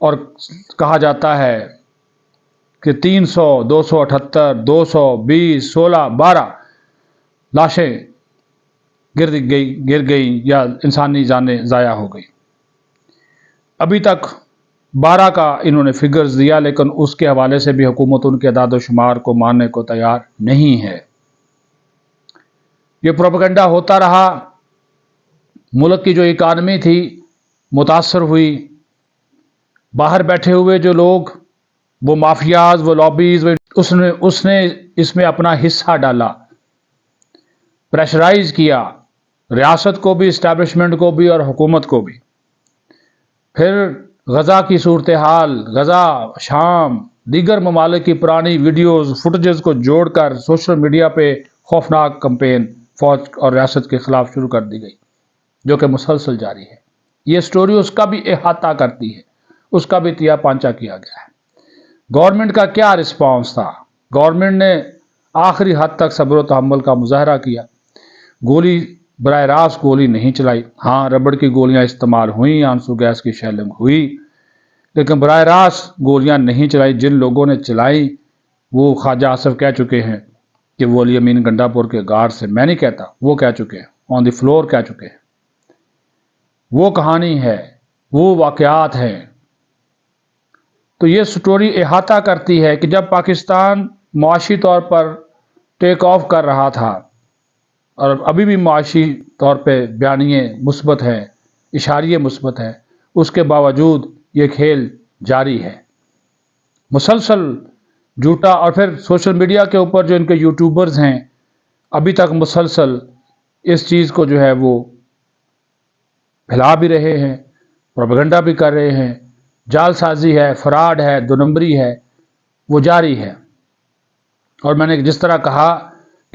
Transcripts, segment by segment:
اور کہا جاتا ہے کہ 300 278 220 16 12 لاشیں گر گئی یا انسانی جانیں ضائع ہو گئی. ابھی تک 12 کا انہوں نے فگرز دیا، لیکن اس کے حوالے سے بھی حکومت ان کے اعداد و شمار کو ماننے کو تیار نہیں ہے. یہ پروپیگنڈا ہوتا رہا، ملک کی جو اکانومی تھی متاثر ہوئی. باہر بیٹھے ہوئے جو لوگ، وہ مافیاز، وہ لابیز، اس نے اس میں اپنا حصہ ڈالا، پریشرائز کیا ریاست کو بھی، اسٹیبلشمنٹ کو بھی اور حکومت کو بھی. پھر غزہ کی صورتحال، غزہ، شام، دیگر ممالک کی پرانی ویڈیوز، فوٹیجز کو جوڑ کر سوشل میڈیا پہ خوفناک کمپین فوج اور ریاست کے خلاف شروع کر دی گئی، جو کہ مسلسل جاری ہے. یہ سٹوری اس کا بھی احاطہ کرتی ہے، اس کا بھی تیا پانچا کیا گیا ہے. گورنمنٹ کا کیا رسپانس تھا؟ گورنمنٹ نے آخری حد تک صبر و تحمل کا مظاہرہ کیا. گولی براہ راست گولی نہیں چلائی. ہاں، ربڑ کی گولیاں استعمال ہوئیں، آنسو گیس کی شیلنگ ہوئی، لیکن براہ راست گولیاں نہیں چلائی. جن لوگوں نے چلائی وہ خواجہ آصف کہہ چکے ہیں کہ وہ علی امین گنڈا پور کے گارڈ سے، میں نہیں کہتا، وہ کہہ چکے ہیں، آن دی فلور کہہ چکے ہیں. وہ کہانی ہے، وہ واقعات ہیں. تو یہ سٹوری احاطہ کرتی ہے کہ جب پاکستان معاشی طور پر ٹیک آف کر رہا تھا، اور ابھی بھی معاشی طور پہ بیانیے مثبت ہیں، اشاریے مثبت ہیں، اس کے باوجود یہ کھیل جاری ہے. مسلسل جھوٹا، اور پھر سوشل میڈیا کے اوپر جو ان کے یوٹیوبرز ہیں ابھی تک مسلسل اس چیز کو جو ہے وہ پھیلا بھی رہے ہیں، پروپیگنڈا بھی کر رہے ہیں. جال سازی ہے، فراڈ ہے، دو نمبری ہے، وہ جاری ہے. اور میں نے جس طرح کہا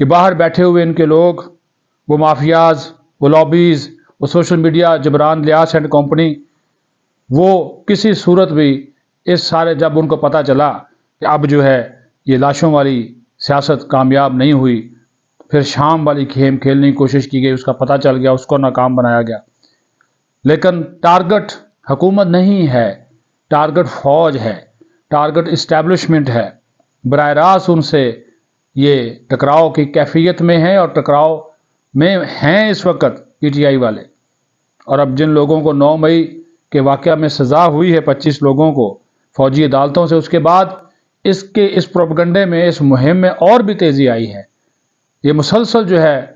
کہ باہر بیٹھے ہوئے ان کے لوگ، وہ مافیاز، وہ لابیز، وہ social media, Jibran Ilyas and company, وہ کسی صورت بھی اس سارے، جب ان کو پتہ چلا کہ اب جو ہے یہ لاشوں والی سیاست کامیاب نہیں ہوئی، پھر شام والی کھیل کھیلنے کی کوشش کی گئی، اس کا پتہ چل گیا، اس کو ناکام بنایا گیا. لیکن ٹارگٹ حکومت نہیں ہے، ٹارگٹ فوج ہے، ٹارگٹ اسٹیبلشمنٹ ہے. براہ راست ان سے یہ ٹکراؤ کی کیفیت میں ہیں، اور ٹکراؤ میں ہیں اس وقت پی ٹی آئی والے. اور اب جن لوگوں کو 9 مئی کے واقعہ میں سزا ہوئی ہے 25 لوگوں کو فوجی عدالتوں سے، اس کے بعد اس پروپیگنڈے میں، اس مہم میں اور بھی تیزی آئی ہے. یہ مسلسل جو ہے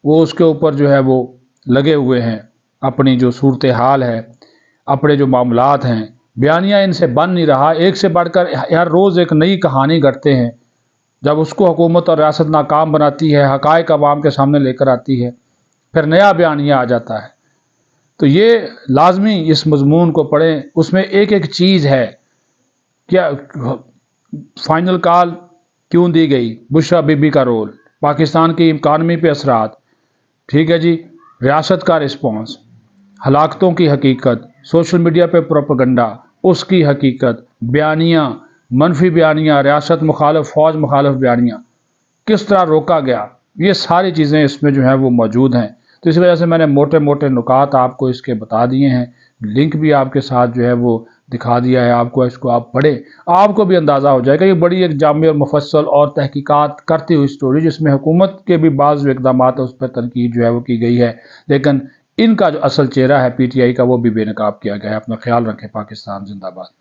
وہ اس کے اوپر جو ہے وہ لگے ہوئے ہیں. اپنی جو صورتحال ہے، اپنے جو معاملات ہیں، بیانیہ ان سے بن نہیں رہا. ایک سے بڑھ کر ہر روز ایک نئی کہانی گھڑتے ہیں. جب اس کو حکومت اور ریاست ناکام بناتی ہے، حقائق عوام کے سامنے لے کر آتی ہے، پھر نیا بیانیہ آ جاتا ہے. تو یہ لازمی اس مضمون کو پڑھیں، اس میں ایک ایک چیز ہے. کیا فائنل کال کیوں دی گئی؟ بشرا بی بی کا رول، پاکستان کی اکانومی پہ اثرات، ٹھیک ہے جی، ریاست کا رسپانس، ہلاکتوں کی حقیقت، سوشل میڈیا پہ پروپیگنڈا، اس کی حقیقت، بیانیہ، منفی بیانیہ، ریاست مخالف، فوج مخالف بیانیہ، کس طرح روکا گیا، یہ ساری چیزیں اس میں جو ہیں وہ موجود ہیں. تو اس وجہ سے میں نے موٹے موٹے نکات آپ کو اس کے بتا دیے ہیں. لنک بھی آپ کے ساتھ جو ہے وہ دکھا دیا ہے آپ کو، اس کو آپ پڑھیں، آپ کو بھی اندازہ ہو جائے گا. یہ بڑی ایک جامع اور مفصل اور تحقیقات کرتی ہوئی سٹوری، جس میں حکومت کے بھی بعض جو اقدامات اس پر تنقید جو ہے وہ کی گئی ہے، لیکن ان کا جو اصل چہرہ ہے پی ٹی آئی کا، وہ بھی بے نقاب کیا گیا ہے. اپنا خیال رکھیں. پاکستان زندہ باد.